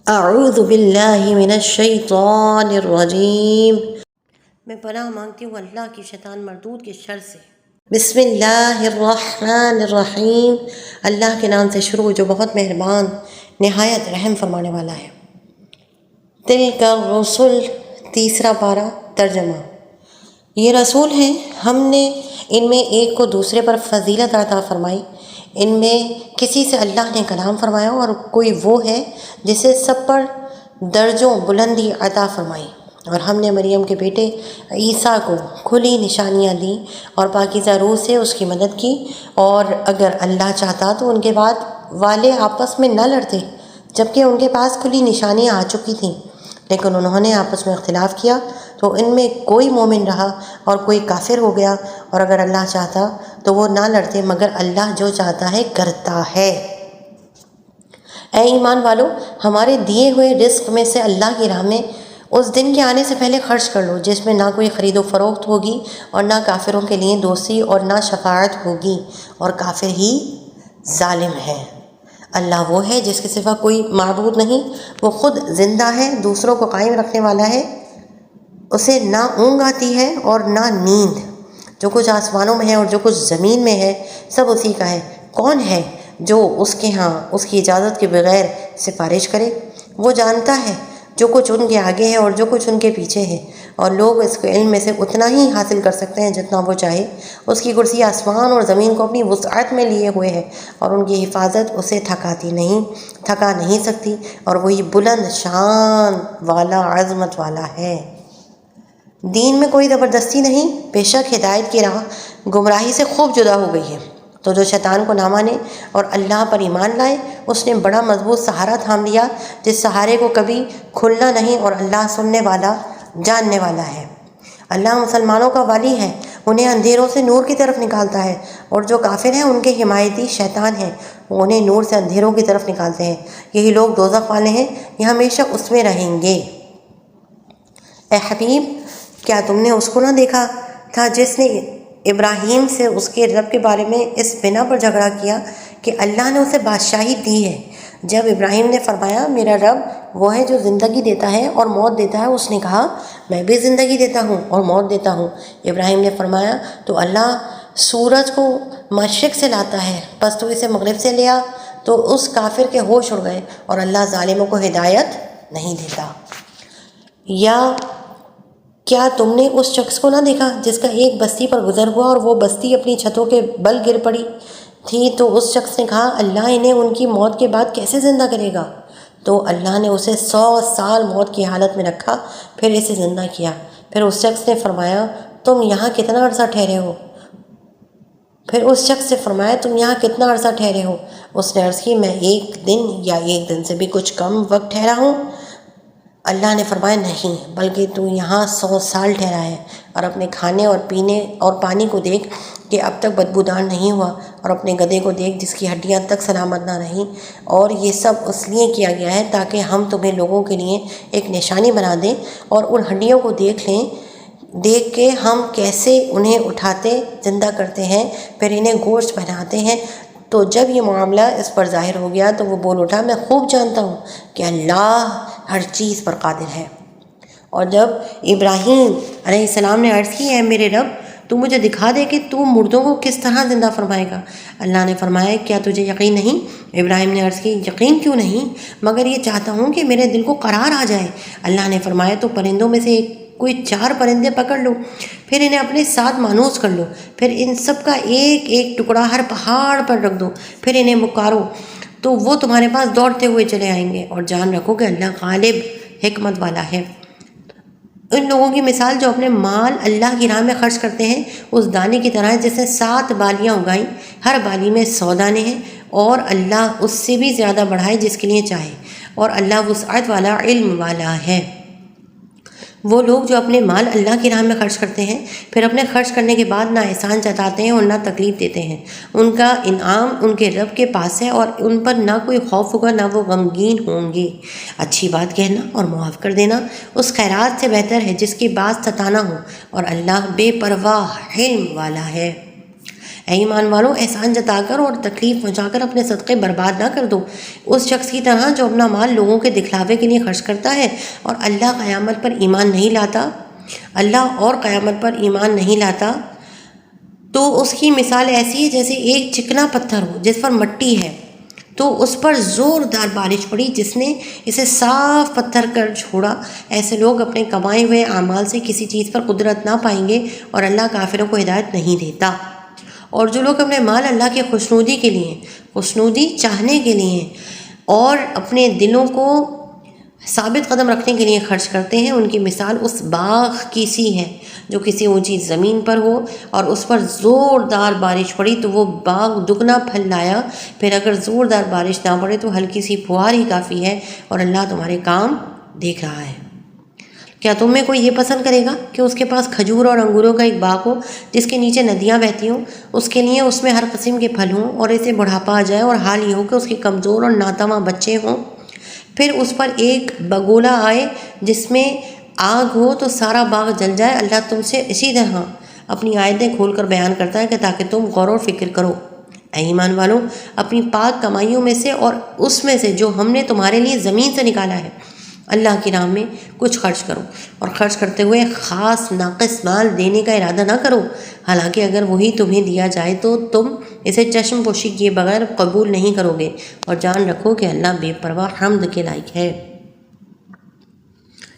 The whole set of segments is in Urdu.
اعوذ باللہ من الشیطان الرجیم، میں پناہ مانگتی ہوں اللہ کی شیطان مردود کے شر سے۔ بسم اللہ الرحمن الرحیم، اللہ کے نام سے شروع جو بہت مہربان نہایت رحم فرمانے والا ہے۔ تلک الرسل، تیسرا پارہ، ترجمہ۔ یہ رسول ہیں، ہم نے ان میں ایک کو دوسرے پر فضیلت عطا فرمائی۔ ان میں کسی سے اللہ نے کلام فرمایا اور کوئی وہ ہے جسے سب پر درجوں بلندی عطا فرمائی۔ اور ہم نے مریم کے بیٹے عیسیٰ کو کھلی نشانیاں دیں اور پاکیزہ روح سے اس کی مدد کی، اور اگر اللہ چاہتا تو ان کے بعد والے آپس میں نہ لڑتے، جبکہ ان کے پاس کھلی نشانیاں آ چکی تھیں، لیکن انہوں نے آپس میں اختلاف کیا تو ان میں کوئی مومن رہا اور کوئی کافر ہو گیا، اور اگر اللہ چاہتا تو وہ نہ لڑتے، مگر اللہ جو چاہتا ہے کرتا ہے۔ اے ایمان والو، ہمارے دیے ہوئے رزق میں سے اللہ کی راہ میں اس دن کے آنے سے پہلے خرچ کر لو جس میں نہ کوئی خرید و فروخت ہوگی اور نہ کافروں کے لیے دوستی اور نہ شفاعت ہوگی، اور کافر ہی ظالم ہے۔ اللہ وہ ہے جس کے سوا کوئی معبود نہیں، وہ خود زندہ ہے، دوسروں کو قائم رکھنے والا ہے، اسے نہ اونگ آتی ہے اور نہ نیند۔ جو کچھ آسمانوں میں ہے اور جو کچھ زمین میں ہے سب اسی کا ہے۔ کون ہے جو اس کے ہاں اس کی اجازت کے بغیر سفارش کرے؟ وہ جانتا ہے جو کچھ ان کے آگے ہے اور جو کچھ ان کے پیچھے ہے، اور لوگ اس کے علم میں سے اتنا ہی حاصل کر سکتے ہیں جتنا وہ چاہے۔ اس کی کرسی آسمان اور زمین کو اپنی وسعت میں لیے ہوئے ہے، اور ان کی حفاظت اسے تھکا نہیں سکتی، اور وہی بلند شان والا، عظمت والا ہے۔ دین میں کوئی زبردستی نہیں، بے شک ہدایت کی راہ گمراہی سے خوب جدا ہو گئی ہے۔ تو جو شیطان کو نہ مانے اور اللہ پر ایمان لائے، اس نے بڑا مضبوط سہارا تھام لیا جس سہارے کو کبھی کھلنا نہیں، اور اللہ سننے والا، جاننے والا ہے۔ اللہ مسلمانوں کا والی ہے، انہیں اندھیروں سے نور کی طرف نکالتا ہے، اور جو کافر ہیں ان کے حمایتی شیطان ہیں، وہ انہیں نور سے اندھیروں کی طرف نکالتے ہیں۔ یہی لوگ دوزخ والے ہیں، یہ ہمیشہ اس میں رہیں گے۔ اے حبیب، کیا تم نے اس کو نہ دیکھا تھا جس نے ابراہیم سے اس کے رب کے بارے میں اس بنا پر جھگڑا کیا کہ اللہ نے اسے بادشاہی دی ہے؟ جب ابراہیم نے فرمایا میرا رب وہ ہے جو زندگی دیتا ہے اور موت دیتا ہے، اس نے کہا میں بھی زندگی دیتا ہوں اور موت دیتا ہوں۔ ابراہیم نے فرمایا تو اللہ سورج کو مشرق سے لاتا ہے، پس تو اسے مغرب سے لیا، تو اس کافر کے ہوش اڑ گئے، اور اللہ ظالموں کو ہدایت نہیں دیتا۔ یا کیا تم نے اس شخص کو نہ دیکھا جس کا ایک بستی پر گزر ہوا اور وہ بستی اپنی چھتوں کے بل گر پڑی تھی؟ تو اس شخص نے کہا اللہ انہیں ان کی موت کے بعد کیسے زندہ کرے گا؟ تو اللہ نے اسے 100 سال موت کی حالت میں رکھا، پھر اسے زندہ کیا۔ پھر اس شخص نے فرمایا تم یہاں کتنا عرصہ ٹھہرے ہو؟ اس نے عرض کی میں 1 دن یا 1 دن سے بھی کچھ کم وقت ٹھہرا ہوں۔ اللہ نے فرمایا نہیں، بلکہ تو یہاں 100 سال ٹھہرا ہے، اور اپنے کھانے اور پینے اور پانی کو دیکھ کہ اب تک بدبودار نہیں ہوا، اور اپنے گدھے کو دیکھ جس کی ہڈیاں تک سلامت نہ رہیں، اور یہ سب اس لیے کیا گیا ہے تاکہ ہم تمہیں لوگوں کے لیے ایک نشانی بنا دیں، اور ان ہڈیوں کو دیکھ کے ہم کیسے انہیں اٹھاتے زندہ کرتے ہیں، پھر انہیں گوشت پہناتے ہیں۔ تو جب یہ معاملہ اس پر ظاہر ہو گیا تو وہ بول اٹھا میں خوب جانتا ہوں کہ اللہ ہر چیز پر قادر ہے۔ اور جب ابراہیم علیہ السلام نے عرض کی اے میرے رب تو مجھے دکھا دے کہ تو مردوں کو کس طرح زندہ فرمائے گا؟ اللہ نے فرمایا کیا تجھے یقین نہیں؟ ابراہیم نے عرض کی یقین کیوں نہیں، مگر یہ چاہتا ہوں کہ میرے دل کو قرار آ جائے۔ اللہ نے فرمایا تو پرندوں میں سے کوئی 4 پرندے پکڑ لو، پھر انہیں اپنے ساتھ مانوس کر لو، پھر ان سب کا ایک ایک ٹکڑا ہر پہاڑ پر رکھ دو، پھر انہیں پکارو تو وہ تمہارے پاس دوڑتے ہوئے چلے آئیں گے، اور جان رکھو کہ اللہ غالب حکمت والا ہے۔ ان لوگوں کی مثال جو اپنے مال اللہ کی راہ میں خرچ کرتے ہیں اس دانے کی طرح ہے جس نے 7 بالیاں اگائیں، ہر بالی میں 100 دانے ہیں، اور اللہ اس سے بھی زیادہ بڑھائے جس کے لیے چاہے، اور اللہ وسعت والا، علم والا ہے۔ وہ لوگ جو اپنے مال اللہ کی راہ میں خرچ کرتے ہیں پھر اپنے خرچ کرنے کے بعد نہ احسان جتاتے ہیں اور نہ تکلیف دیتے ہیں، ان کا انعام ان کے رب کے پاس ہے، اور ان پر نہ کوئی خوف ہوگا نہ وہ غمگین ہوں گے۔ اچھی بات کہنا اور معاف کر دینا اس خیرات سے بہتر ہے جس کی بات ستانا ہو، اور اللہ بے پرواہ علم والا ہے۔ اے ایمان والو، احسان جتا کر اور تکلیف پہنچا کر اپنے صدقے برباد نہ کر دو اس شخص کی طرح جو اپنا مال لوگوں کے دکھلاوے کے لیے خرچ کرتا ہے اور اللہ قیامت پر ایمان نہیں لاتا، اللہ اور قیامت پر ایمان نہیں لاتا، تو اس کی مثال ایسی ہے جیسے ایک چکنا پتھر ہو جس پر مٹی ہے، تو اس پر زوردار بارش پڑی جس نے اسے صاف پتھر کر چھوڑا۔ ایسے لوگ اپنے کمائے ہوئے اعمال سے کسی چیز پر قدرت نہ پائیں گے اور اللہ کافروں کو ہدایت نہیں دیتا۔ اور جو لوگ اپنے مال اللہ کی خوشنودی کے لیے، خوشنودی چاہنے کے لیے اور اپنے دلوں کو ثابت قدم رکھنے کے لیے خرچ کرتے ہیں، ان کی مثال اس باغ کی سی ہے جو کسی اونچی زمین پر ہو اور اس پر زوردار بارش پڑی تو وہ باغ دگنا پھل لایا۔ پھر اگر زوردار بارش نہ پڑے تو ہلکی سی پھوار ہی کافی ہے اور اللہ تمہارے کام دیکھ رہا ہے۔ کیا تم میں کوئی یہ پسند کرے گا کہ اس کے پاس کھجور اور انگوروں کا ایک باغ ہو جس کے نیچے ندیاں بہتی ہوں، اس کے لیے اس میں ہر قسم کے پھل ہوں اور اسے بڑھاپا آ جائے اور حال یہ ہو کہ اس کے کمزور اور ناتواں بچے ہوں؟ پھر اس پر ایک بگولا آئے جس میں آگ ہو تو سارا باغ جل جائے۔ اللہ تم سے اسی طرح اپنی آیتیں کھول کر بیان کرتا ہے کہ تاکہ تم غور و فکر کرو۔ اے ایمان والو، اپنی پاک کمائیوں میں سے اور اس میں سے جو ہم نے تمہارے لیے زمین سے نکالا ہے اللہ کی راہ میں کچھ خرچ کرو، اور خرچ کرتے ہوئے خاص ناقص مال دینے کا ارادہ نہ کرو، حالانکہ اگر وہی تمہیں دیا جائے تو تم اسے چشم پوشی کیے بغیر قبول نہیں کرو گے، اور جان رکھو کہ اللہ بے پرواہ حمد کے لائق ہے۔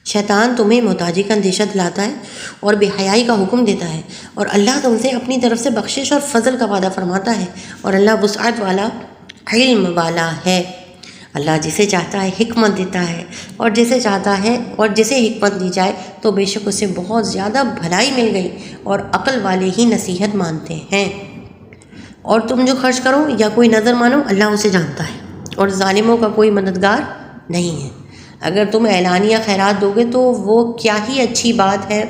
شیطان تمہیں محتاجی کا اندیشہ دلاتا ہے اور بے حیائی کا حکم دیتا ہے، اور اللہ تم سے اپنی طرف سے بخشش اور فضل کا وعدہ فرماتا ہے، اور اللہ وسعت والا، علم والا ہے۔ اللہ جسے چاہتا ہے حکمت دیتا ہے، اور جسے چاہتا ہے اور جسے حکمت دی جائے تو بے شک اسے بہت زیادہ بھلائی مل گئی، اور عقل والے ہی نصیحت مانتے ہیں۔ اور تم جو خرچ کرو یا کوئی نظر مانو اللہ اسے جانتا ہے، اور ظالموں کا کوئی مددگار نہیں ہے۔ اگر تم اعلانیہ خیرات دو گے تو وہ کیا ہی اچھی بات ہے،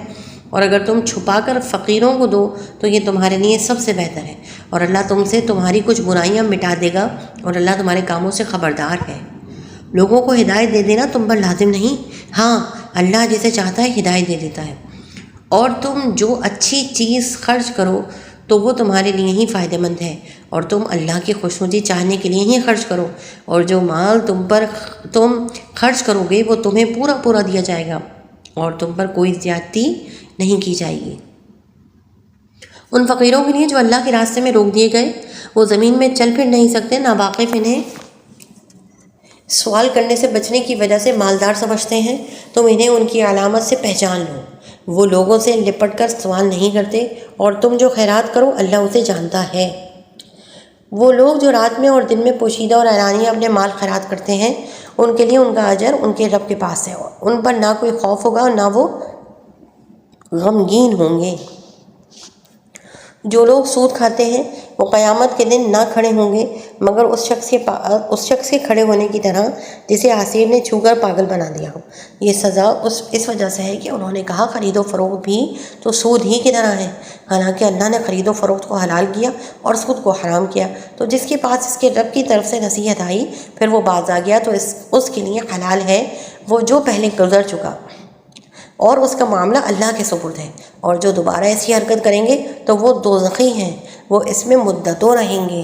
اور اگر تم چھپا کر فقیروں کو دو تو یہ تمہارے لیے سب سے بہتر ہے، اور اللہ تم سے تمہاری کچھ برائیاں مٹا دے گا، اور اللہ تمہارے کاموں سے خبردار ہے۔ لوگوں کو ہدایت دے دینا تم پر لازم نہیں، ہاں اللہ جسے چاہتا ہے ہدایت دے دیتا ہے۔ اور تم جو اچھی چیز خرچ کرو تو وہ تمہارے لیے ہی فائدہ مند ہے، اور تم اللہ کی خوشنودی چاہنے کے لیے ہی خرچ کرو، اور جو مال تم خرچ کرو گے وہ تمہیں پورا پورا دیا جائے گا، اور تم پر کوئی زیادتی نہیں کی جائے گی۔ ان فقیروں کے لیے جو اللہ کے راستے میں روک دیے گئے، وہ زمین میں چل پھر نہیں سکتے، ناواقف انہیں سوال کرنے سے بچنے کی وجہ سے مالدار سمجھتے ہیں، تم انہیں ان کی علامت سے پہچان لو، وہ لوگوں سے لپٹ کر سوال نہیں کرتے، اور تم جو خیرات کرو اللہ اسے جانتا ہے۔ وہ لوگ جو رات میں اور دن میں پوشیدہ اور اعلانیہ اپنے مال خیرات کرتے ہیں، ان کے لیے ان کا اجر ان کے رب کے پاس ہے، ان پر نہ کوئی خوف ہوگا اور نہ وہ غمگین ہوں گے۔ جو لوگ سود کھاتے ہیں وہ قیامت کے دن نہ کھڑے ہوں گے مگر اس شخص کے کھڑے ہونے کی طرح جسے عصیر نے چھو کر پاگل بنا دیا ہو۔ یہ سزا اس وجہ سے ہے کہ انہوں نے کہا خرید و فروخت بھی تو سود ہی کی طرح ہے، حالانکہ اللہ نے خرید و فروخت کو حلال کیا اور سود کو حرام کیا۔ تو جس کے پاس اس کے رب کی طرف سے نصیحت آئی پھر وہ باز آ گیا تو اس کے لیے حلال ہے وہ جو پہلے گزر چکا، اور اس کا معاملہ اللہ کے سپرد ہے، اور جو دوبارہ ایسی حرکت کریں گے تو وہ دوزخی ہیں، وہ اس میں مدتوں رہیں گے۔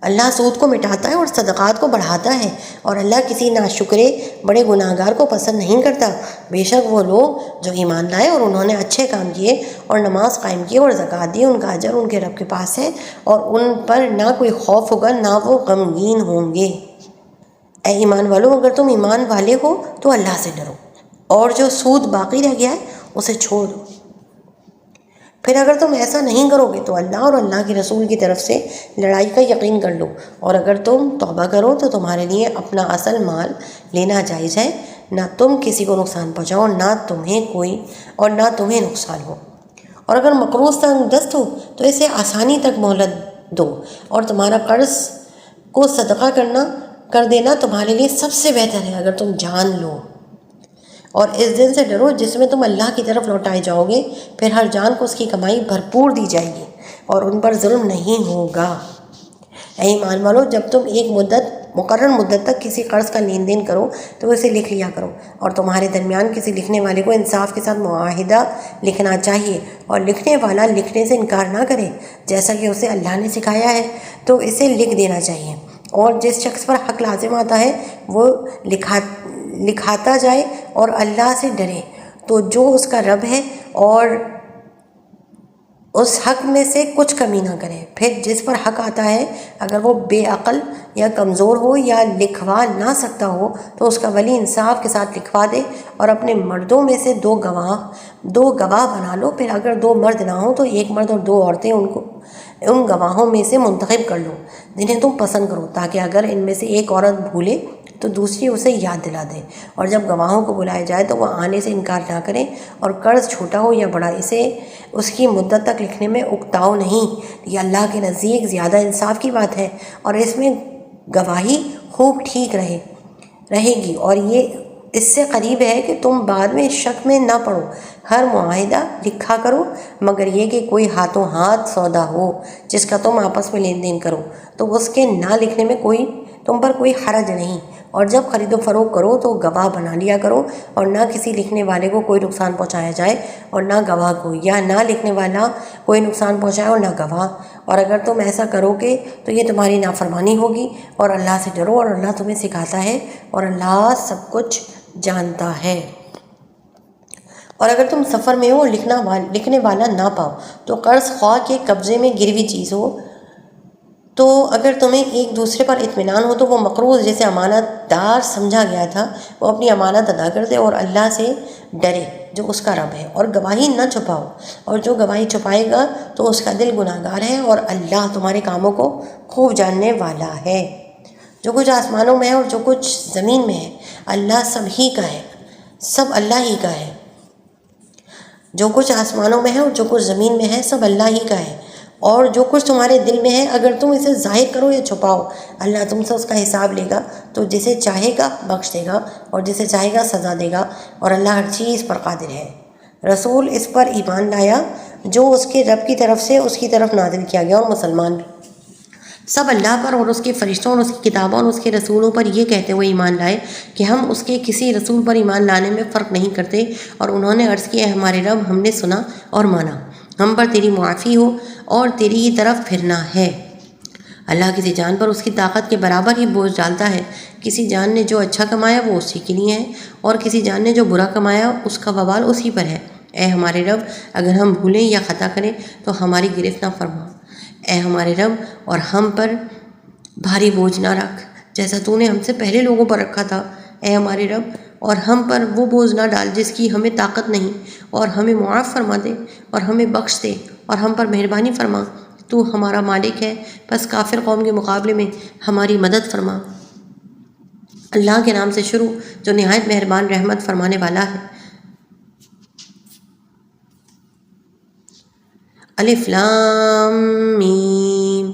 اللہ سود کو مٹاتا ہے اور صدقات کو بڑھاتا ہے، اور اللہ کسی ناشکرے بڑے گناہگار کو پسند نہیں کرتا۔ بے شک وہ لوگ جو ایمان لائے اور انہوں نے اچھے کام کیے اور نماز قائم کی اور زکوٰۃ دی، ان کا اجر ان کے رب کے پاس ہے، اور ان پر نہ کوئی خوف ہوگا نہ وہ غمگین ہوں گے۔ اے ایمان والو، اگر تم ایمان والے ہو تو اللہ سے ڈرو، اور جو سود باقی رہ گیا ہے اسے چھوڑ دو۔ پھر اگر تم ایسا نہیں کرو گے تو اللہ اور اللہ کے رسول کی طرف سے لڑائی کا یقین کر لو، اور اگر تم توبہ کرو تو تمہارے لیے اپنا اصل مال لینا جائز ہے، نہ تم کسی کو نقصان پہنچاؤ نہ تمہیں نقصان ہو۔ اور اگر مقروض تنگ دست ہو تو اسے آسانی تک مہلت دو، اور تمہارا قرض کو صدقہ کر دینا تمہارے لیے سب سے بہتر ہے اگر تم جان لو۔ اور اس دن سے ڈرو جس میں تم اللہ کی طرف لوٹائے جاؤ گے، پھر ہر جان کو اس کی کمائی بھرپور دی جائے گی، اور ان پر ظلم نہیں ہوگا۔ اے ایمان والو، جب تم ایک مقرر مدت تک کسی قرض کا لین دین کرو تو اسے لکھ لیا کرو، اور تمہارے درمیان کسی لکھنے والے کو انصاف کے ساتھ معاہدہ لکھنا چاہیے، اور لکھنے والا لکھنے سے انکار نہ کرے جیسا کہ اسے اللہ نے سکھایا ہے تو اسے لکھ دینا چاہیے، اور جس شخص پر حق لازم آتا ہے وہ لکھاتا جائے اور اللہ سے ڈرے تو جو اس کا رب ہے، اور اس حق میں سے کچھ کمی نہ کرے۔ پھر جس پر حق آتا ہے اگر وہ بے عقل یا کمزور ہو یا لکھوا نہ سکتا ہو تو اس کا ولی انصاف کے ساتھ لکھوا دے، اور اپنے مردوں میں سے دو گواہ بنا لو۔ پھر اگر 2 مرد نہ ہوں تو 1 مرد اور 2 عورتیں ان گواہوں میں سے منتخب کر لو جنہیں تم پسند کرو، تاکہ اگر ان میں سے ایک عورت بھولے تو دوسری اسے یاد دلا دے، اور جب گواہوں کو بلایا جائے تو وہ آنے سے انکار نہ کریں، اور قرض چھوٹا ہو یا بڑا اسے اس کی مدت تک لکھنے میں اکتاؤ نہیں، یہ اللہ کے نزدیک زیادہ انصاف کی بات ہے، اور اس میں گواہی خوب ٹھیک رہے گی، اور یہ اس سے قریب ہے کہ تم بعد میں شک میں نہ پڑو۔ ہر معاہدہ لکھا کرو مگر یہ کہ کوئی ہاتھوں ہاتھ سودا ہو جس کا تم آپس میں لین دین کرو تو اس کے نہ لکھنے میں تم پر کوئی حرج نہیں، اور جب خرید و فروخت کرو تو گواہ بنا لیا کرو، اور نہ کسی لکھنے والے کو کوئی نقصان پہنچایا جائے اور نہ گواہ کو، یا نہ لکھنے والا کوئی نقصان پہنچائے اور نہ گواہ، اور اگر تم ایسا کرو گے تو یہ تمہاری نافرمانی ہوگی، اور اللہ سے ڈرو، اور اللہ تمہیں سکھاتا ہے اور اللہ سب کچھ جانتا ہے۔ اور اگر تم سفر میں ہو اور لکھنے والا نہ پاؤ تو قرض خواہ کے قبضے میں گروی چیز ہو تو اگر تمہیں ایک دوسرے پر اطمینان ہو تو وہ مقروض جسے امانت دار سمجھا گیا تھا وہ اپنی امانت ادا کر دے، اور اللہ سے ڈرے جو اس کا رب ہے، اور گواہی نہ چھپاؤ، اور جو گواہی چھپائے گا تو اس کا دل گناہ گار ہے، اور اللہ تمہارے کاموں کو خوب جاننے والا ہے۔ جو کچھ آسمانوں میں ہے اور جو کچھ زمین میں ہے اللہ سب ہی کا ہے، سب اللہ ہی کا ہے۔ جو کچھ آسمانوں میں ہے اور جو کچھ زمین میں ہے سب اللہ ہی کا ہے، اور جو کچھ تمہارے دل میں ہے اگر تم اسے ظاہر کرو یا چھپاؤ اللہ تم سے اس کا حساب لے گا، تو جسے چاہے گا بخش دے گا اور جسے چاہے گا سزا دے گا، اور اللہ ہر چیز پر قادر ہے۔ رسول اس پر ایمان لایا جو اس کے رب کی طرف سے اس کی طرف نازل کیا گیا، اور مسلمان بھی سب اللہ پر اور اس کے فرشتوں اور اس کی کتابوں اور اس کے رسولوں پر یہ کہتے ہوئے ایمان لائے کہ ہم اس کے کسی رسول پر ایمان لانے میں فرق نہیں کرتے، اور انہوں نے عرض کیا اے ہمارے رب ہم نے سنا اور مانا، ہم پر تیری معافی ہو اور تیری ہی طرف پھرنا ہے۔ اللہ کسی جان پر اس کی طاقت کے برابر ہی بوجھ ڈالتا ہے، کسی جان نے جو اچھا کمایا وہ اسی کے لیے ہے، اور کسی جان نے جو برا کمایا اس کا وبال اسی پر ہے۔ اے ہمارے رب اگر ہم بھولیں یا خطا کریں تو ہماری گرفت نہ فرما، اے ہمارے رب اور ہم پر بھاری بوجھ نہ رکھ جیسا تو نے ہم سے پہلے لوگوں پر رکھا تھا، اے ہمارے رب اور ہم پر وہ بوجھ نہ ڈال جس کی ہمیں طاقت نہیں، اور ہمیں معاف فرما دے اور ہمیں بخش دے اور ہم پر مہربانی فرما، تو ہمارا مالک ہے، بس کافر قوم کے مقابلے میں ہماری مدد فرما۔ اللہ کے نام سے شروع جو نہایت مہربان رحمت فرمانے والا ہے۔ الف لام میم،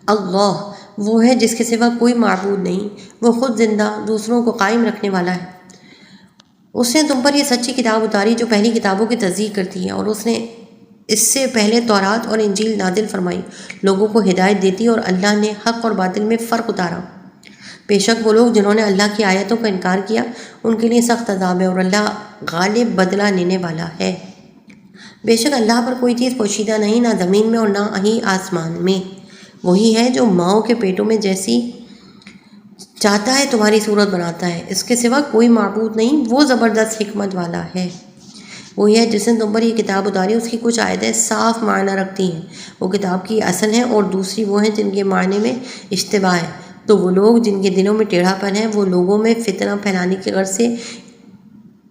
اللہ وہ ہے جس کے سوا کوئی معبود نہیں، وہ خود زندہ دوسروں کو قائم رکھنے والا ہے۔ اس نے تم پر یہ سچی کتاب اتاری جو پہلی کتابوں کی تصدیق کرتی ہے، اور اس نے اس سے پہلے تورات اور انجیل نازل فرمائی، لوگوں کو ہدایت دیتی، اور اللہ نے حق اور باطل میں فرق اتارا۔ بے شک وہ لوگ جنہوں نے اللہ کی آیتوں کا انکار کیا ان کے لیے سخت عذاب ہے، اور اللہ غالب بدلہ لینے والا ہے۔ بے شک اللہ پر کوئی چیز پوشیدہ نہیں، نہ زمین میں اور نہ ہی آسمان میں، وہی ہے جو ماؤں کے پیٹوں میں جیسی چاہتا ہے تمہاری صورت بناتا ہے، اس کے سوا کوئی معبود نہیں، وہ زبردست حکمت والا ہے۔ وہی ہے جس نے تم پر یہ کتاب اتاری، اس کی کچھ آیتیں صاف معنی رکھتی ہیں، وہ کتاب کی اصل ہیں، اور دوسری وہ ہیں جن کے معنی میں اشتباہ ہے، تو وہ لوگ جن کے دلوں میں ٹیڑھا پن ہے وہ لوگوں میں فتنہ پھیلانے کی غرض سے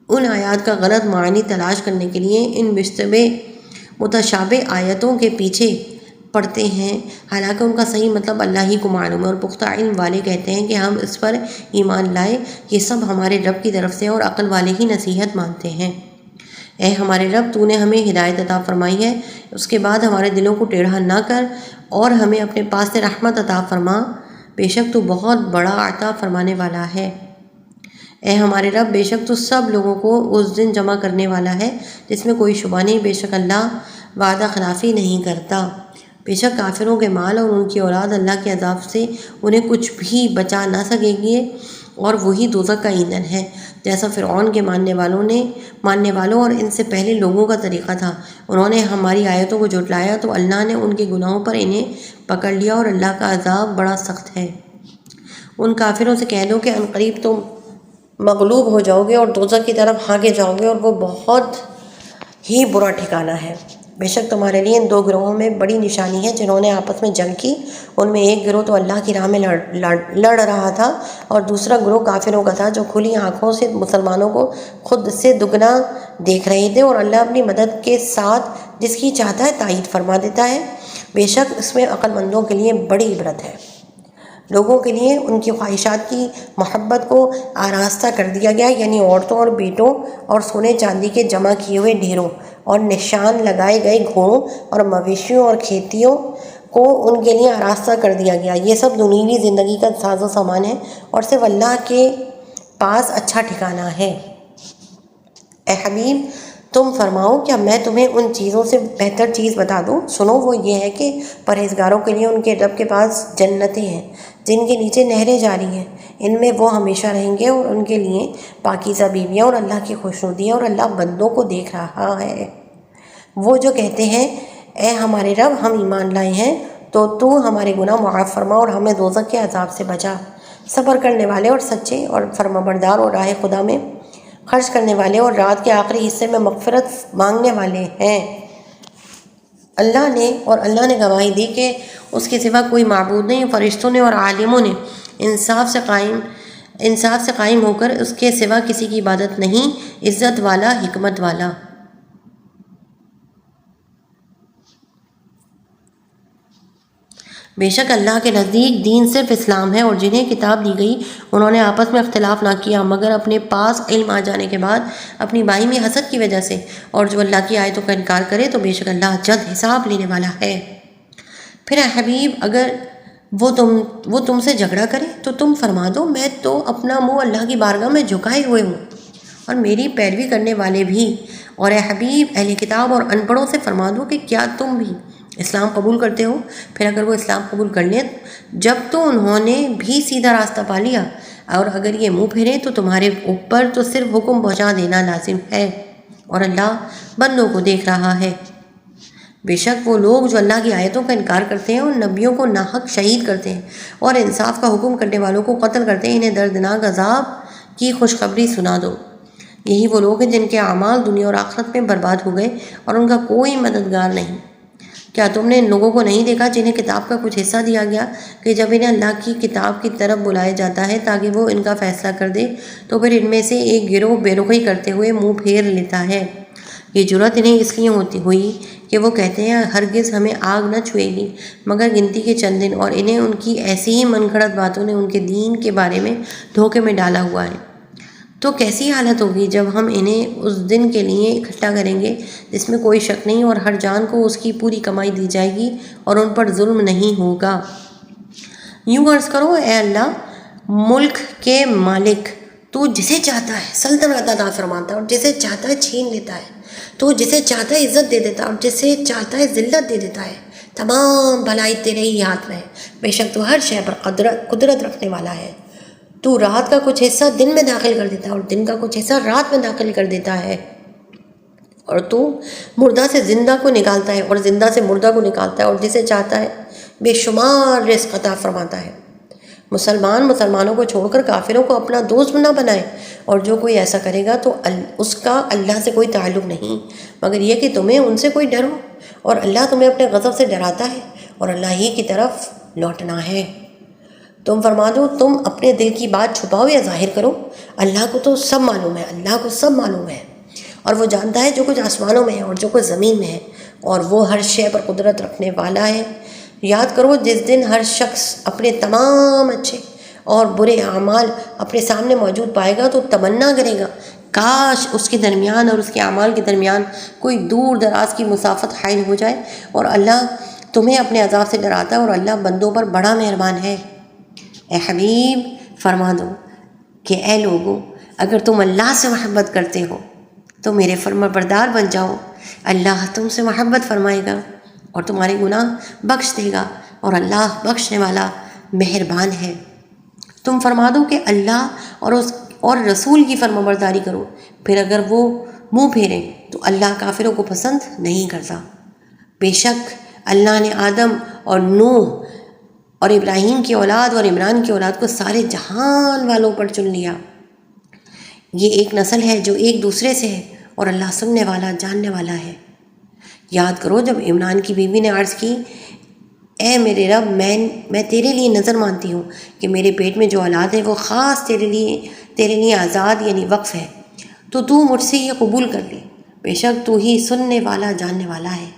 ان آیات کا غلط معنی تلاش کرنے کے لیے ان متشابہ آیتوں کے پیچھے پڑھتے ہیں، حالانکہ ان کا صحیح مطلب اللہ ہی کو معلوم ہے، اور پختہ علم والے کہتے ہیں کہ ہم اس پر ایمان لائے، یہ سب ہمارے رب کی طرف سے، اور عقل والے ہی نصیحت مانتے ہیں۔ اے ہمارے رب تو نے ہمیں ہدایت عطا فرمائی ہے، اس کے بعد ہمارے دلوں کو ٹیڑھا نہ کر اور ہمیں اپنے پاس سے رحمت عطا فرما، بے شک تو بہت بڑا عطا فرمانے والا ہے۔ اے ہمارے رب بے شک تو سب لوگوں کو اس دن جمع کرنے والا ہے جس میں کوئی شبہ نہیں، بے شک اللہ وعدہ خلافی نہیں کرتا۔ بے شک کافروں کے مال اور ان کی اولاد اللہ کے عذاب سے انہیں کچھ بھی بچا نہ سکے گی، اور وہی دوزخ کا ایندھن ہے، جیسا فرعون کے ماننے والوں اور ان سے پہلے لوگوں کا طریقہ تھا۔ انہوں نے ہماری آیتوں کو جھٹلایا تو اللہ نے ان کے گناہوں پر انہیں پکڑ لیا، اور اللہ کا عذاب بڑا سخت ہے۔ ان کافروں سے کہہ دو کہ عنقریب تم مغلوب ہو جاؤ گے اور دوزخ کی طرف بھاگے جاؤ گے، اور وہ بہت ہی برا ٹھکانہ ہے۔ بے شک تمہارے لیے ان دو گروہوں میں بڑی نشانی ہے جنہوں نے آپس میں جنگ کی۔ ان میں ایک گروہ تو اللہ کی راہ میں لڑ رہا تھا، اور دوسرا گروہ کافروں کا تھا جو کھلی آنکھوں سے مسلمانوں کو خود سے دگنا دیکھ رہے تھے، اور اللہ اپنی مدد کے ساتھ جس کی چاہتا ہے تائید فرما دیتا ہے۔ بے شک اس میں عقل مندوں کے لیے بڑی عبرت ہے۔ لوگوں کے لیے ان کی خواہشات کی محبت کو آراستہ کر دیا گیا، یعنی عورتوں اور بیٹوں اور سونے چاندی کے جمع کیے ہوئے ڈھیروں اور نشان لگائے گئے گھوڑوں اور مویشیوں اور کھیتیوں کو ان کے لیے آراستہ کر دیا گیا۔ یہ سب دنیوی زندگی کا ساز و سامان ہے، اور صرف اللہ کے پاس اچھا ٹھکانہ ہے۔ اے حبیب تم فرماؤ کیا میں تمہیں ان چیزوں سے بہتر چیز بتا دوں؟ سنو، وہ یہ ہے کہ پرہیزگاروں کے لیے ان کے رب کے پاس جنتیں ہیں جن کے نیچے نہریں جاری ہیں، ان میں وہ ہمیشہ رہیں گے، اور ان کے لیے پاکیزہ بیویاں اور اللہ کی خوشنودی ہے، اور اللہ بندوں کو دیکھ رہا ہے۔ وہ جو کہتے ہیں اے ہمارے رب ہم ایمان لائے ہیں، تو ہمارے گناہ معاف فرما اور ہمیں دوزخ کے عذاب سے بچا۔ صبر کرنے والے اور سچے اور فرمانبردار اور راہ خدا میں خرچ کرنے والے اور رات کے آخری حصے میں مغفرت مانگنے والے ہیں۔ اللہ نے گواہی دی کہ اس کے سوا کوئی معبود نہیں، فرشتوں نے اور عالموں نے انصاف سے قائم ہو کر اس کے سوا کسی کی عبادت نہیں، عزت والا حکمت والا۔ بے شک اللہ کے نزدیک دین صرف اسلام ہے، اور جنہیں کتاب دی گئی انہوں نے آپس میں اختلاف نہ کیا مگر اپنے پاس علم آ جانے کے بعد اپنی باہمی حسد کی وجہ سے، اور جو اللہ کی آیتوں کا انکار کرے تو بے شک اللہ جلد حساب لینے والا ہے۔ پھر اے حبیب اگر وہ تم سے جھگڑا کرے تو تم فرما دو میں تو اپنا منہ اللہ کی بارگاہ میں جھکائے ہوئے ہوں، اور میری پیروی کرنے والے بھی۔ اور اے حبیب اہل کتاب اور ان پڑھوں سے فرما دو کہ کیا تم بھی اسلام قبول کرتے ہو؟ پھر اگر وہ اسلام قبول کر لیں جب تو انہوں نے بھی سیدھا راستہ پا لیا، اور اگر یہ منہ پھیریں تو تمہارے اوپر تو صرف حکم پہنچا دینا لازم ہے، اور اللہ بندوں کو دیکھ رہا ہے۔ بے شک وہ لوگ جو اللہ کی آیتوں کا انکار کرتے ہیں اور نبیوں کو ناحق شہید کرتے ہیں اور انصاف کا حکم کرنے والوں کو قتل کرتے ہیں، انہیں دردناک عذاب کی خوشخبری سنا دو۔ یہی وہ لوگ ہیں جن کے اعمال دنیا اور آخرت میں برباد ہو گئے اور ان کا کوئی مددگار نہیں۔ کیا تم نے ان لوگوں کو نہیں دیکھا جنہیں کتاب کا کچھ حصہ دیا گیا کہ جب انہیں اللہ کی کتاب کی طرف بلایا جاتا ہے تاکہ وہ ان کا فیصلہ کر دے تو پھر ان میں سے ایک گروہ بے رخی کرتے ہوئے منہ پھیر لیتا ہے؟ یہ جرأت انہیں اس لیے ہوئی کہ وہ کہتے ہیں ہرگز ہمیں آگ نہ چھوئے گی مگر گنتی کے چند دن، اور انہیں ان کی ایسی ہی من گھڑت باتوں نے ان کے دین کے بارے میں دھوکے میں ڈالا ہوا ہے۔ تو کیسی حالت ہوگی جب ہم انہیں اس دن کے لیے اکٹھا کریں گے جس میں کوئی شک نہیں، اور ہر جان کو اس کی پوری کمائی دی جائے گی اور ان پر ظلم نہیں ہوگا۔ یوں عرض کرو اے اللہ ملک کے مالک، تو جسے چاہتا ہے سلطنت عطا فرماتا ہے اور جسے چاہتا ہے چھین لیتا ہے، تو جسے چاہتا ہے عزت دے دیتا ہے اور جسے چاہتا ہے ذلت دے دیتا ہے۔ تمام بھلائی تیرے ہی ہاتھ میں ہے، بے شک تو ہر شے پر قدرت رکھنے والا ہے۔ تو رات کا کچھ حصہ دن میں داخل کر دیتا ہے اور دن کا کچھ حصہ رات میں داخل کر دیتا ہے، اور تو مردہ سے زندہ کو نکالتا ہے اور زندہ سے مردہ کو نکالتا ہے، اور جسے چاہتا ہے بے شمار رزق عطا فرماتا ہے۔ مسلمانوں کو چھوڑ کر کافروں کو اپنا دوست نہ بنائے، اور جو کوئی ایسا کرے گا تو اس کا اللہ سے کوئی تعلق نہیں مگر یہ کہ تمہیں ان سے کوئی ڈر ہو، اور اللہ تمہیں اپنے غضب سے ڈراتا ہے اور اللہ ہی کی طرف لوٹنا ہے۔ تم فرما دو تم اپنے دل کی بات چھپاؤ یا ظاہر کرو، اللہ کو تو سب معلوم ہے، اللہ کو سب معلوم ہے، اور وہ جانتا ہے جو کچھ آسمانوں میں ہے اور جو کچھ زمین میں ہے، اور وہ ہر شے پر قدرت رکھنے والا ہے۔ یاد کرو جس دن ہر شخص اپنے تمام اچھے اور برے اعمال اپنے سامنے موجود پائے گا تو تمنا کرے گا کاش اس کے درمیان اور اس کے اعمال کے درمیان کوئی دور دراز کی مسافت حائل ہو جائے، اور اللہ تمہیں اپنے عذاب سے ڈراتا ہے اور اللہ بندوں پر بڑا مہربان ہے۔ اے حبیب فرما دو کہ اے لوگو اگر تم اللہ سے محبت کرتے ہو تو میرے فرما بردار بن جاؤ، اللہ تم سے محبت فرمائے گا، اور تمہارے گناہ بخش دے گا، اور اللہ بخشنے والا مہربان ہے۔ تم فرما دو کہ اللہ اور رسول کی فرمانبرداری کرو، پھر اگر وہ منہ پھیریں تو اللہ کافروں کو پسند نہیں کرتا۔ بے شک اللہ نے آدم اور نوح اور ابراہیم کی اولاد اور عمران کی اولاد کو سارے جہان والوں پر چن لیا۔ یہ ایک نسل ہے جو ایک دوسرے سے ہے، اور اللہ سننے والا جاننے والا ہے۔ یاد کرو جب عمران کی بیوی نے عرض کی، اے میرے رب، میں تیرے لیے نظر مانتی ہوں کہ میرے پیٹ میں جو اولاد ہے وہ خاص تیرے لیے آزاد یعنی وقف ہے، تو مجھ سے یہ قبول کر لے، بے شک تو ہی سننے والا جاننے والا ہے۔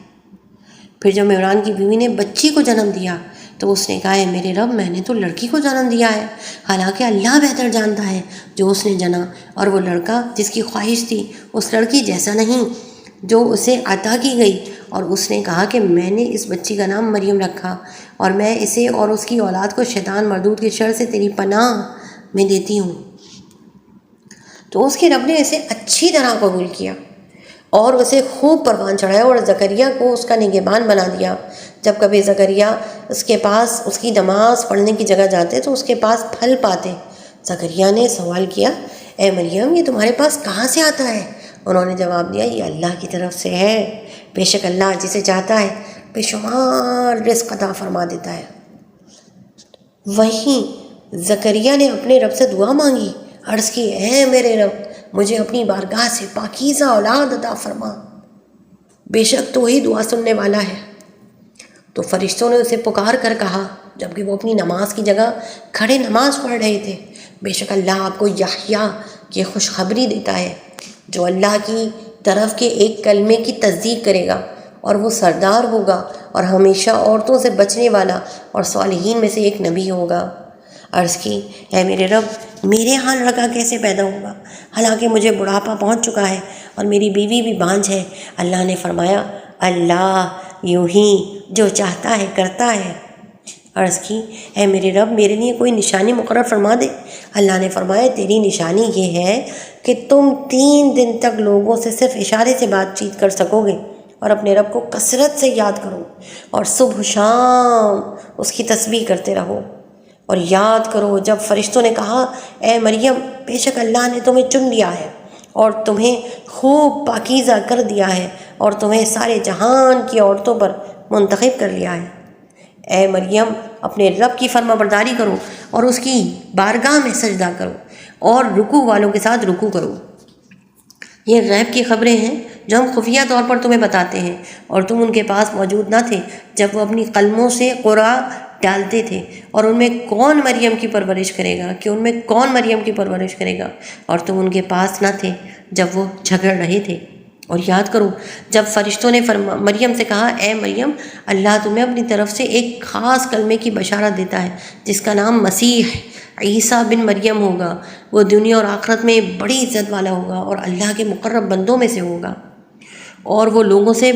پھر جب عمران کی بیوی نے بچی کو جنم دیا تو اس نے کہا، اے میرے رب، میں نے تو لڑکی کو جنم دیا ہے، حالانکہ اللہ بہتر جانتا ہے جو اس نے جنا، اور وہ لڑکا جس کی خواہش تھی اس لڑکی جیسا نہیں جو اسے عطا کی گئی۔ اور اس نے کہا کہ میں نے اس بچی کا نام مریم رکھا، اور میں اسے اور اس کی اولاد کو شیطان مردود کے شر سے تیری پناہ میں دیتی ہوں۔ تو اس کے رب نے اسے اچھی طرح قبول کیا اور اسے خوب پروان چڑھایا، اور زکریہ کو اس کا نگہبان بنا دیا۔ جب کبھی زکریہ اس کے پاس اس کی نماز پڑھنے کی جگہ جاتے تو اس کے پاس پھل پاتے۔ زکریہ نے سوال کیا، اے مریم، یہ تمہارے پاس کہاں سے آتا ہے؟ انہوں نے جواب دیا، یہ اللہ کی طرف سے ہے، بے شک اللہ جسے چاہتا ہے بے شمار رزق عطا فرما دیتا ہے۔ وہیں زکریہ نے اپنے رب سے دعا مانگی، عرض کی، اے میرے رب، مجھے اپنی بارگاہ سے پاکیزہ اولاد عطا فرما، بے شک تو ہی دعا سننے والا ہے۔ تو فرشتوں نے اسے پکار کر کہا جبکہ وہ اپنی نماز کی جگہ کھڑے نماز پڑھ رہے تھے، بے شک اللہ آپ کو یحییٰ کی خوشخبری دیتا ہے جو اللہ کی طرف کے ایک کلمے کی تصدیق کرے گا، اور وہ سردار ہوگا اور ہمیشہ عورتوں سے بچنے والا اور صالحین میں سے ایک نبی ہوگا۔ عرض کی، اے میرے رب، میرے ہاں لڑکا کیسے پیدا ہوگا، حالانکہ مجھے بڑھاپا پہنچ چکا ہے اور میری بیوی بھی بانجھ ہے۔ اللہ نے فرمایا، اللہ یوں ہی جو چاہتا ہے کرتا ہے۔ عرض کی، اے میرے رب، میرے لیے کوئی نشانی مقرر فرما دے۔ اللہ نے فرمایا، تیری نشانی یہ ہے کہ تم 3 دن تک لوگوں سے صرف اشارے سے بات چیت کر سکو گے، اور اپنے رب کو کثرت سے یاد کرو، اور صبح شام اس کی تسبیح کرتے رہو۔ اور یاد کرو جب فرشتوں نے کہا، اے مریم، بے شک اللہ نے تمہیں چن لیا ہے اور تمہیں خوب پاکیزہ کر دیا ہے، اور تمہیں سارے جہان کی عورتوں پر منتخب کر لیا ہے۔ اے مریم، اپنے رب کی فرما برداری کرو اور اس کی بارگاہ میں سجدہ کرو، اور رکوع والوں کے ساتھ رکوع کرو۔ یہ غیب کی خبریں ہیں جو ہم خفیہ طور پر تمہیں بتاتے ہیں، اور تم ان کے پاس موجود نہ تھے جب وہ اپنی قلموں سے قرآن ڈالتے تھے، اور ان میں کون مریم کی پرورش کرے گا، اور تم ان کے پاس نہ تھے جب وہ جھگڑ رہے تھے۔ اور یاد کرو جب فرشتوں نے مریم سے کہا، اے مریم، اللہ تمہیں اپنی طرف سے ایک خاص کلمے کی بشارت دیتا ہے جس کا نام مسیح عیسیٰ بن مریم ہوگا، وہ دنیا اور آخرت میں بڑی عزت والا ہوگا اور اللہ کے مقرب بندوں میں سے ہوگا، اور وہ لوگوں سے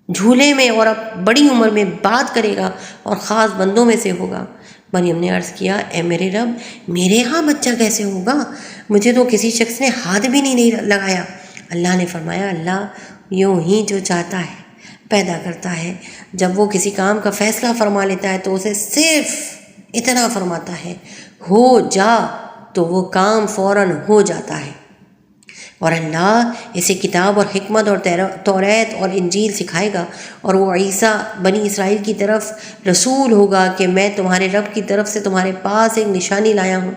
جھولے میں اور بڑی عمر میں بات کرے گا اور خاص بندوں میں سے ہوگا۔ مریم نے عرض کیا، اے میرے رب، میرے ہاں بچہ کیسے ہوگا؟ مجھے تو کسی شخص نے ہاتھ بھی نہیں لگایا۔ اللہ نے فرمایا، اللہ یوں ہی جو چاہتا ہے پیدا کرتا ہے، جب وہ کسی کام کا فیصلہ فرما لیتا ہے تو اسے صرف اتنا فرماتا ہے، ہو جا، تو وہ کام فوراً ہو جاتا ہے۔ اور اللہ اسے کتاب اور حکمت اور توریت اور انجیل سکھائے گا، اور وہ عیسیٰ بنی اسرائیل کی طرف رسول ہوگا کہ میں تمہارے رب کی طرف سے تمہارے پاس ایک نشانی لایا ہوں،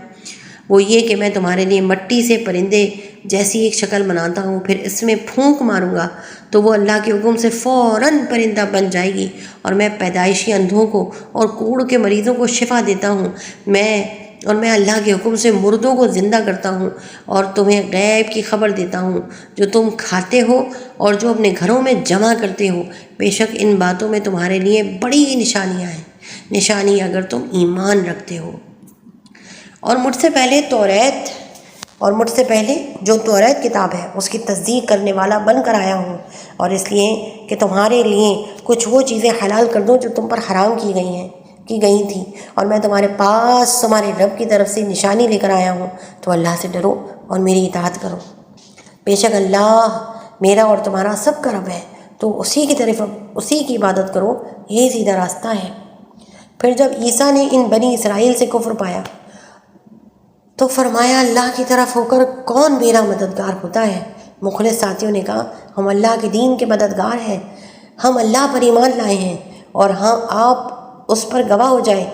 وہ یہ کہ میں تمہارے لیے مٹی سے پرندے جیسی ایک شکل بناتا ہوں، پھر اس میں پھونک ماروں گا تو وہ اللہ کے حکم سے فوراً پرندہ بن جائے گی، اور میں پیدائشی اندھوں کو اور کوڑ کے مریضوں کو شفا دیتا ہوں، میں اللہ کے حکم سے مردوں کو زندہ کرتا ہوں، اور تمہیں غیب کی خبر دیتا ہوں جو تم کھاتے ہو اور جو اپنے گھروں میں جمع کرتے ہو۔ بے شک ان باتوں میں تمہارے لیے بڑی نشانیاں ہیں، نشانی اگر تم ایمان رکھتے ہو۔ اور مجھ سے پہلے جو توریت کتاب ہے اس کی تصدیق کرنے والا بن کر آیا ہوں، اور اس لیے کہ تمہارے لیے کچھ وہ چیزیں حلال کر دوں جو تم پر حرام کی گئی تھیں، اور میں تمہارے پاس تمہارے رب کی طرف سے نشانی لے کر آیا ہوں، تو اللہ سے ڈرو اور میری اطاعت کرو۔ بے شک اللہ میرا اور تمہارا سب کا رب ہے، تو اسی کی طرف اسی کی عبادت کرو، یہی سیدھا راستہ ہے۔ پھر جب عیسیٰ نے ان بنی اسرائیل سے کفر پایا تو فرمایا اللہ کی طرف ہو کر کون میرا مددگار ہوتا ہے؟ مخلص ساتھیوں نے کہا ہم اللہ کے دین کے مددگار ہیں، ہم اللہ پر ایمان لائے ہیں اور آپ اس پر گواہ ہو جائیں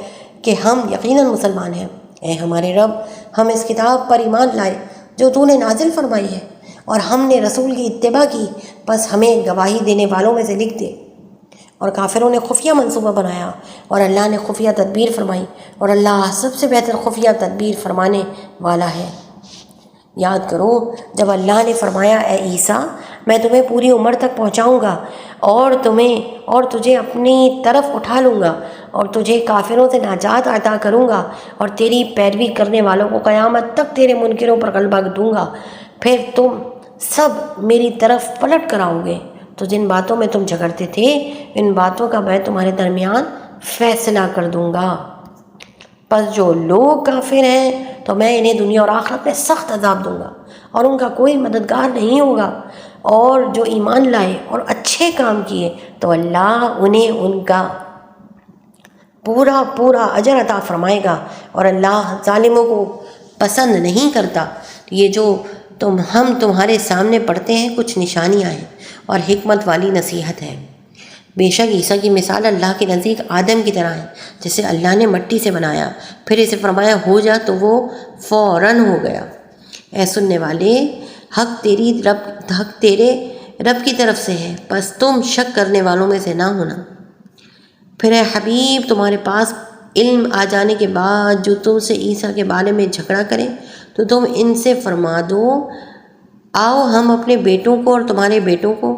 کہ ہم یقیناً مسلمان ہیں۔ اے ہمارے رب، ہم اس کتاب پر ایمان لائے جو تو نے نازل فرمائی ہے اور ہم نے رسول کی اتباع کی، بس ہمیں گواہی دینے والوں میں سے لکھ دے۔ اور کافروں نے خفیہ منصوبہ بنایا اور اللہ نے خفیہ تدبیر فرمائی، اور اللہ سب سے بہتر خفیہ تدبیر فرمانے والا ہے۔ یاد کرو جب اللہ نے فرمایا اے عیسیٰ میں تمہیں پوری عمر تک پہنچاؤں گا اور تجھے اپنی طرف اٹھا لوں گا اور تجھے کافروں سے نجات عطا کروں گا اور تیری پیروی کرنے والوں کو قیامت تک تیرے منکروں پر غلبہ دوں گا، پھر تم سب میری طرف پلٹ کر آؤ گے، تو جن باتوں میں تم جھگڑتے تھے ان باتوں کا میں تمہارے درمیان فیصلہ کر دوں گا۔ پس جو لوگ کافر ہیں تو میں انہیں دنیا اور آخرت میں سخت عذاب دوں گا اور ان کا کوئی مددگار نہیں ہوگا، اور جو ایمان لائے اور اچھے کام کیے تو اللہ انہیں ان کا پورا اجر عطا فرمائے گا، اور اللہ ظالموں کو پسند نہیں کرتا۔ یہ جو ہم تمہارے سامنے پڑھتے ہیں کچھ نشانیاں ہیں اور حکمت والی نصیحت ہے۔ بے شک عیسیٰ کی مثال اللہ کے نزدیک آدم کی طرح ہے، جسے اللہ نے مٹی سے بنایا، پھر اسے فرمایا ہو جا تو وہ فوراً ہو گیا۔ اے سننے والے، حق تیرے رب کی طرف سے ہے، بس تم شک کرنے والوں میں سے نہ ہونا۔ پھر اے حبیب تمہارے پاس علم آ جانے کے بعد جو تم سے عیسیٰ کے بارے میں جھگڑا کریں تو تم ان سے فرما دو آؤ ہم اپنے بیٹوں کو اور تمہارے بیٹوں کو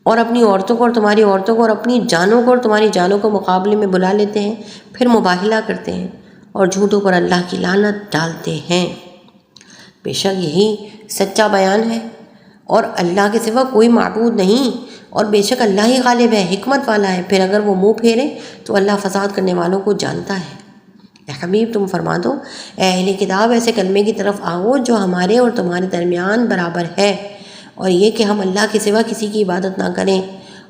اور اپنی عورتوں کو اور تمہاری عورتوں کو اور اپنی جانوں کو اور تمہاری جانوں کو مقابلے میں بلا لیتے ہیں، پھر مباہلہ کرتے ہیں اور جھوٹوں پر اللہ کی لعنت ڈالتے ہیں۔ بے شک یہی سچا بیان ہے اور اللہ کے سوا کوئی معبود نہیں، اور بے شک اللہ ہی غالب ہے، حکمت والا ہے۔ پھر اگر وہ منہ پھیرے تو اللہ فساد کرنے والوں کو جانتا ہے۔ اے حبیب تم فرما دو اے اہل کتاب ایسے کلمے کی طرف آؤ جو ہمارے اور تمہارے درمیان برابر ہے، اور یہ کہ ہم اللہ کے سوا کسی کی عبادت نہ کریں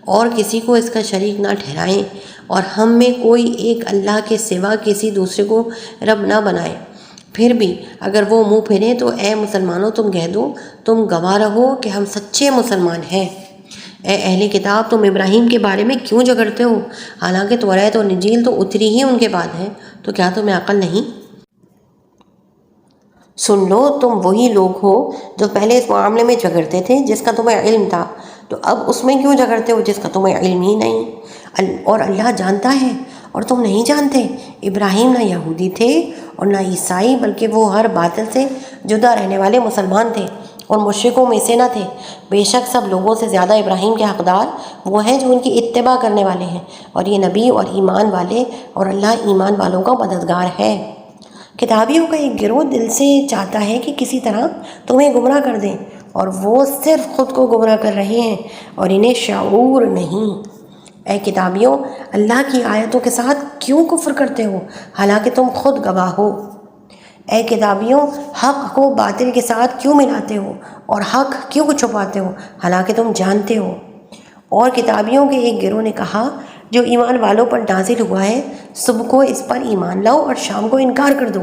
اور کسی کو اس کا شریک نہ ٹھہرائیں، اور ہم میں کوئی ایک اللہ کے سوا کسی دوسرے کو رب نہ بنائے۔ پھر بھی اگر وہ منہ پھیریں تو اے مسلمانوں تم کہہ دو تم گواہ رہو کہ ہم سچے مسلمان ہیں۔ اے اہل کتاب تم ابراہیم کے بارے میں کیوں جھگڑتے ہو؟ حالانکہ توریت اور انجیل تو اتری ہی ان کے بعد ہے، تو کیا تمہیں عقل نہیں؟ سن لو تم وہی لوگ ہو جو پہلے اس معاملے میں جھگڑتے تھے جس کا تمہیں علم تھا، تو اب اس میں کیوں جھگڑتے ہو جس کا تمہیں علم ہی نہیں؟ اور اللہ جانتا ہے اور تم نہیں جانتے۔ ابراہیم نہ یہودی تھے اور نہ عیسائی، بلکہ وہ ہر باطل سے جدا رہنے والے مسلمان تھے اور مشرکوں میں سے نہ تھے۔ بے شک سب لوگوں سے زیادہ ابراہیم کے حقدار وہ ہیں جو ان کی اتباع کرنے والے ہیں، اور یہ نبی اور ایمان والے اور اللہ ایمان والوں کا مددگار ہے۔ کتابیوں کا ایک گروہ دل سے چاہتا ہے کہ کسی طرح تمہیں گمراہ کر دیں، اور وہ صرف خود کو گمراہ کر رہے ہیں اور انہیں شعور نہیں۔ اے کتابیوں اللہ کی آیتوں کے ساتھ کیوں کفر کرتے ہو حالانکہ تم خود گواہ ہو؟ اے کتابیوں حق کو باطل کے ساتھ کیوں ملاتے ہو اور حق کیوں چھپاتے ہو حالانکہ تم جانتے ہو؟ اور کتابیوں کے ایک گروہ نے کہا جو ایمان والوں پر نازل ہوا ہے صبح کو اس پر ایمان لاؤ اور شام کو انکار کر دو،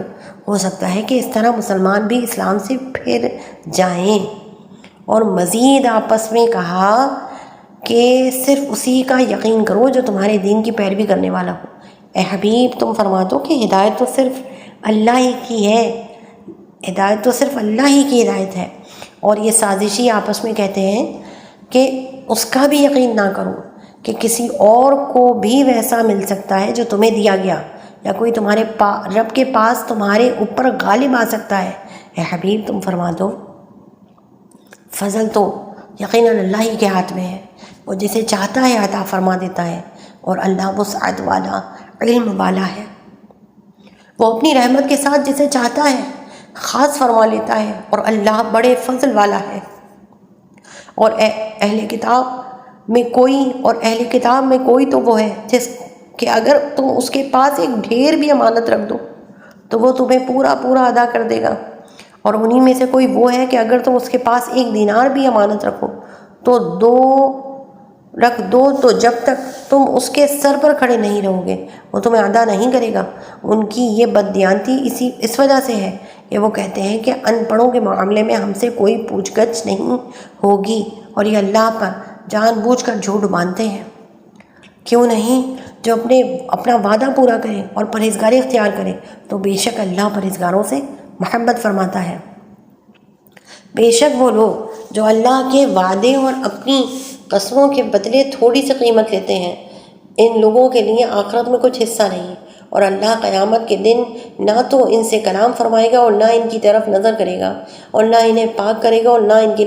ہو سکتا ہے کہ اس طرح مسلمان بھی اسلام سے پھر جائیں۔ اور مزید آپس میں کہا کہ صرف اسی کا یقین کرو جو تمہارے دین کی پیروی کرنے والا ہو۔ اے حبیب تم فرما دو کہ ہدایت تو صرف اللہ ہی کی ہے، ہدایت تو صرف اللہ ہی کی ہدایت ہے، اور یہ سازشی آپس میں کہتے ہیں کہ اس کا بھی یقین نہ کرو کہ کسی اور کو بھی ویسا مل سکتا ہے جو تمہیں دیا گیا، یا کوئی تمہارے رب کے پاس تمہارے اوپر غالب آ سکتا ہے۔ اے حبیب تم فرما دو فضل تو یقیناً اللہ ہی کے ہاتھ میں ہے، وہ جسے چاہتا ہے عطا فرما دیتا ہے، اور اللہ وسعت والا علم والا ہے۔ وہ اپنی رحمت کے ساتھ جسے چاہتا ہے خاص فرما لیتا ہے، اور اللہ بڑے فضل والا ہے۔ اور اہل کتاب میں کوئی تو وہ ہے جس کہ اگر تم اس کے پاس ایک ڈھیر بھی امانت رکھ دو تو وہ تمہیں پورا ادا کر دے گا، اور انہی میں سے کوئی وہ ہے کہ اگر تم اس کے پاس ایک دینار بھی امانت رکھو تو 2 رکھ دو تو جب تک تم اس کے سر پر کھڑے نہیں رہو گے وہ تمہیں ادا نہیں کرے گا۔ ان کی یہ بددیانتی اس وجہ سے ہے کہ وہ کہتے ہیں کہ ان پڑھوں کے معاملے میں ہم سے کوئی پوچھ گچھ نہیں ہوگی، اور یہ اللہ پر جان بوجھ کر جھوٹ باندھتے ہیں۔ کیوں نہیں؟ جو اپنا وعدہ پورا کرے اور پرہیزگاری اختیار کرے تو بے شک اللہ پرہیزگاروں سے محبت فرماتا ہے۔ بے شک وہ لوگ جو اللہ کے وعدے اور اپنی قسموں کے بدلے تھوڑی سی قیمت لیتے ہیں، ان لوگوں کے لیے آخرت میں کچھ حصہ نہیں، اور اللہ قیامت کے دن نہ تو ان سے کلام فرمائے گا اور نہ ان کی طرف نظر کرے گا، اور نہ انہیں پاک کرے گا، اور نہ ان کے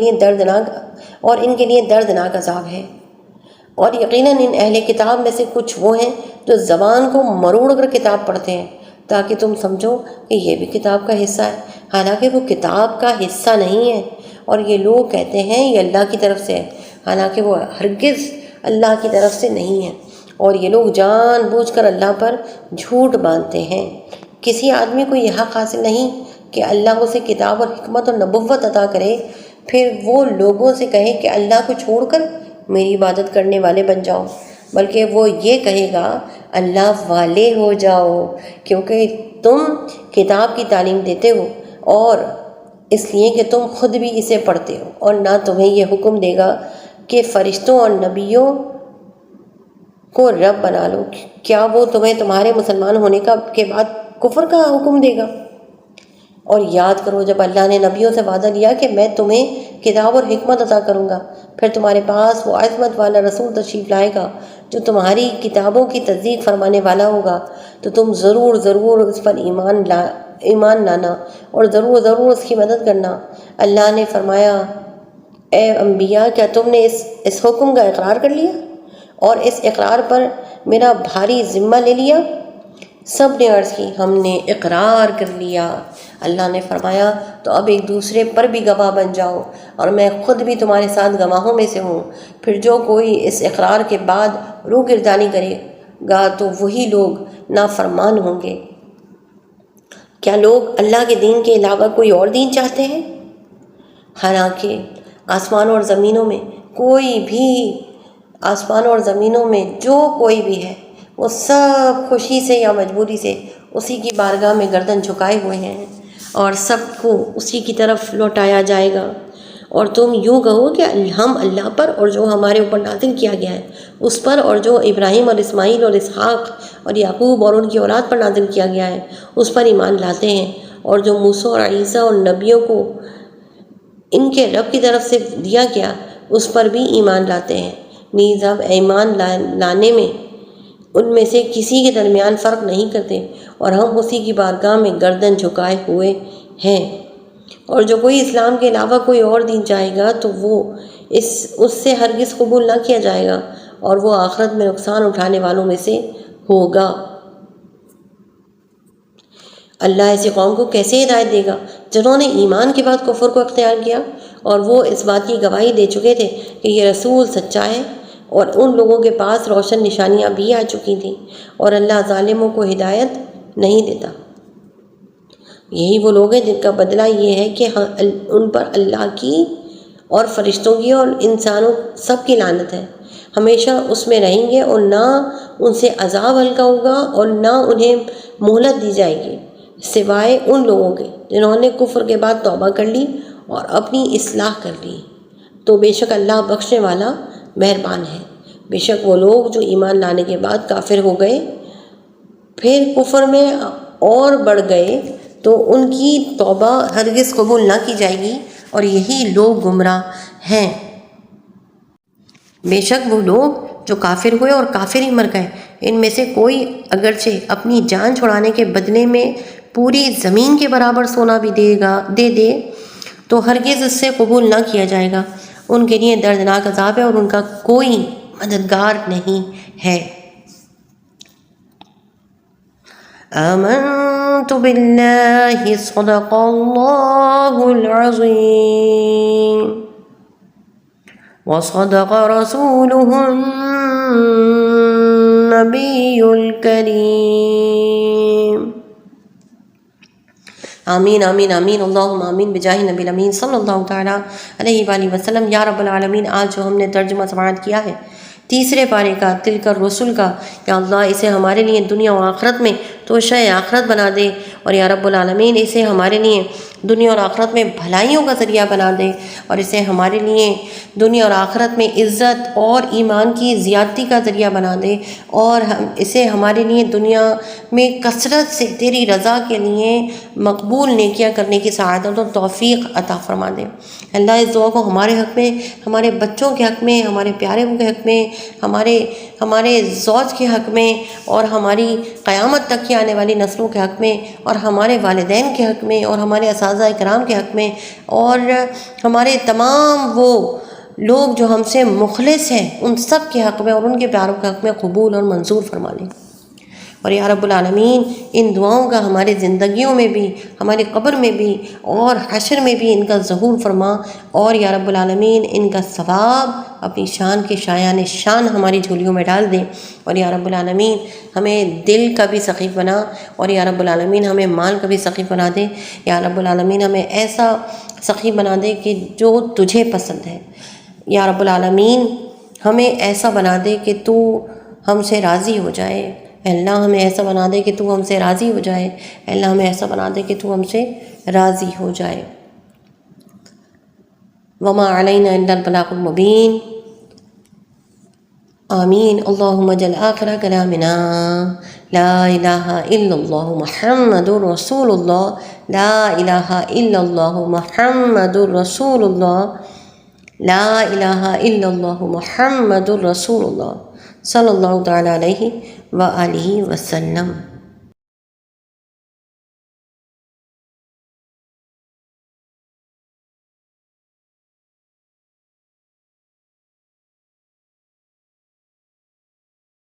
لیے دردناک عذاب ہے۔ اور یقیناً ان اہل کتاب میں سے کچھ وہ ہیں جو زبان کو مروڑ کر کتاب پڑھتے ہیں تاکہ تم سمجھو کہ یہ بھی کتاب کا حصہ ہے، حالانکہ وہ کتاب کا حصہ نہیں ہے، اور یہ لوگ کہتے ہیں یہ اللہ کی طرف سے ہے، حالانکہ وہ ہرگز اللہ کی طرف سے نہیں ہے، اور یہ لوگ جان بوجھ کر اللہ پر جھوٹ باندھتے ہیں۔ کسی آدمی کو یہ حق حاصل نہیں کہ اللہ اسے کتاب اور حکمت اور نبوت عطا کرے، پھر وہ لوگوں سے کہے کہ اللہ کو چھوڑ کر میری عبادت کرنے والے بن جاؤ، بلکہ وہ یہ کہے گا اللہ والے ہو جاؤ، کیونکہ تم کتاب کی تعلیم دیتے ہو، اور اس لیے کہ تم خود بھی اسے پڑھتے ہو، اور نہ تمہیں یہ حکم دے گا کہ فرشتوں اور نبیوں کو رب بنا لو، کیا وہ تمہیں تمہارے مسلمان ہونے کے بعد کفر کا حکم دے گا؟ اور یاد کرو جب اللہ نے نبیوں سے وعدہ لیا کہ میں تمہیں کتاب اور حکمت عطا کروں گا، پھر تمہارے پاس وہ عظمت والا رسول تشریف لائے گا جو تمہاری کتابوں کی تصدیق فرمانے والا ہوگا، تو تم ضرور اس پر ایمان لانا اور ضرور اس کی مدد کرنا۔ اللہ نے فرمایا اے انبیاء، کیا تم نے اس حکم کا اقرار کر لیا اور اس اقرار پر میرا بھاری ذمہ لے لیا؟ سب نے عرض کی ہم نے اقرار کر لیا۔ اللہ نے فرمایا تو اب ایک دوسرے پر بھی گواہ بن جاؤ، اور میں خود بھی تمہارے ساتھ گواہوں میں سے ہوں۔ پھر جو کوئی اس اقرار کے بعد روگردانی کرے گا تو وہی لوگ نافرمان ہوں گے۔ کیا لوگ اللہ کے دین کے علاوہ کوئی اور دین چاہتے ہیں؟ حالانکہ آسمانوں اور زمینوں میں جو کوئی بھی ہے وہ سب خوشی سے یا مجبوری سے اسی کی بارگاہ میں گردن جھکائے ہوئے ہیں، اور سب کو اسی کی طرف لوٹایا جائے گا۔ اور تم یوں کہو کہ ہم اللہ پر اور جو ہمارے اوپر نازل کیا گیا ہے اس پر، اور جو ابراہیم اور اسماعیل اور اسحاق اور یعقوب اور ان کی اولاد پر نازل کیا گیا ہے اس پر ایمان لاتے ہیں، اور جو موسیٰ اور عیسیٰ اور نبیوں کو ان کے رب کی طرف سے دیا گیا اس پر بھی ایمان لاتے ہیں۔ نیز ہم ایمان لانے میں ان میں سے کسی کے درمیان فرق نہیں کرتے، اور ہم اسی کی بارگاہ میں گردن جھکائے ہوئے ہیں۔ اور جو کوئی اسلام کے علاوہ کوئی اور دین چاہے گا تو وہ اس سے ہرگز قبول نہ کیا جائے گا، اور وہ آخرت میں نقصان اٹھانے والوں میں سے ہوگا۔ اللہ ایسی قوم کو کیسے ہدایت دے گا جنہوں نے ایمان کے بعد کفر کو اختیار کیا، اور وہ اس بات کی گواہی دے چکے تھے کہ یہ رسول سچا ہے، اور ان لوگوں کے پاس روشن نشانیاں بھی آ چکی تھیں، اور اللہ ظالموں کو ہدایت نہیں دیتا۔ یہی وہ لوگ ہیں جن کا بدلہ یہ ہے کہ ان پر اللہ کی اور فرشتوں کی اور انسانوں سب کی لعنت ہے، ہمیشہ اس میں رہیں گے، اور نہ ان سے عذاب ہلکا ہوگا اور نہ انہیں مہلت دی جائے گی، سوائے ان لوگوں کے جنہوں نے کفر کے بعد توبہ کر لی اور اپنی اصلاح کر لی، تو بے شک اللہ بخشنے والا مہربان ہے۔ بے شک وہ لوگ جو ایمان لانے کے بعد کافر ہو گئے پھر کفر میں اور بڑھ گئے تو ان کی توبہ ہرگز قبول نہ کی جائے گی، اور یہی لوگ گمراہ ہیں۔ بے شک وہ لوگ جو کافر ہوئے اور کافر ہی مر گئے، ان میں سے کوئی اگرچہ اپنی جان چھڑانے کے بدلے میں پوری زمین کے برابر سونا بھی دے دے تو ہرگز اس سے قبول نہ کیا جائے گا۔ ان کے لیے دردناک عذاب ہے اور ان کا کوئی مددگار نہیں ہے۔ آمنت باللہ صدق اللہ العظیم وصدق رسولہ النبی الکریم۔ آمین آمین آمین اللہم آمین بجاہ نبی الامین صلی اللہ تعالیٰ علیہ وآلہ وسلم۔ یا رب العالمین، آج جو ہم نے ترجمہ سماعت کیا ہے تیسرے پارے کا تلک الرسل کا، یا اللہ اسے ہمارے لیے دنیا و آخرت میں توشہ آخرت بنا دے، اور یا رب العالمین اسے ہمارے لیے دنیا اور آخرت میں بھلائیوں کا ذریعہ بنا دے، اور اسے ہمارے لیے دنیا اور آخرت میں عزت اور ایمان کی زیادتی کا ذریعہ بنا دے، اور اسے ہمارے لیے دنیا میں کثرت سے تیری رضا کے لیے مقبول نیکیاں کرنے کی سعادت اور توفیق عطا فرما دے۔ اللہ اس دعا کو ہمارے حق میں، ہمارے بچوں کے حق میں، ہمارے پیارے کے حق میں، ہمارے زوج کے حق میں، اور ہماری قیامت تک کی آنے والی نسلوں کے حق میں، اور ہمارے والدین کے حق میں، اور ہمارے اساتذہ کرام کے حق میں، اور ہمارے تمام وہ لوگ جو ہم سے مخلص ہیں ان سب کے حق میں اور ان کے پیاروں کے حق میں قبول اور منظور فرما لیں۔ اور یا رب العالمین ان دعاؤں کا ہماری زندگیوں میں بھی، ہماری قبر میں بھی اور حشر میں بھی ان کا ظہور فرما، اور یا رب العالمین ان کا ثواب اپنی شان کے شایان شان ہماری جھولیوں میں ڈال دیں، اور یا رب العالمین ہمیں دل کا بھی سخی بنا، اور یا رب العالمین ہمیں مال کا بھی سخی بنا دے، یا رب العالمین ہمیں ایسا سخی بنا دے کہ جو تجھے پسند ہے، یا رب العالمین ہمیں ایسا بنا دے کہ تو ہم سے راضی ہو جائے، اے اللہ ہمیں ایسا بنا دے کہ تو ہم سے راضی ہو جائے، اے اللہ ہمیں ایسا بنا دے کہ تو ہم سے راضی ہو جائے۔ وما علینا الا البلاغ المبین۔ آمین۔ اللہم اجعل آخر کلامنا لا الہ الا اللہ محمد رسول اللہ، لا الہ الا اللہ محمد رسول اللہ، لا الہ الا اللہ محمد رسول اللہ صلی اللہ تعالیٰ علیہ وآلہ وسلم۔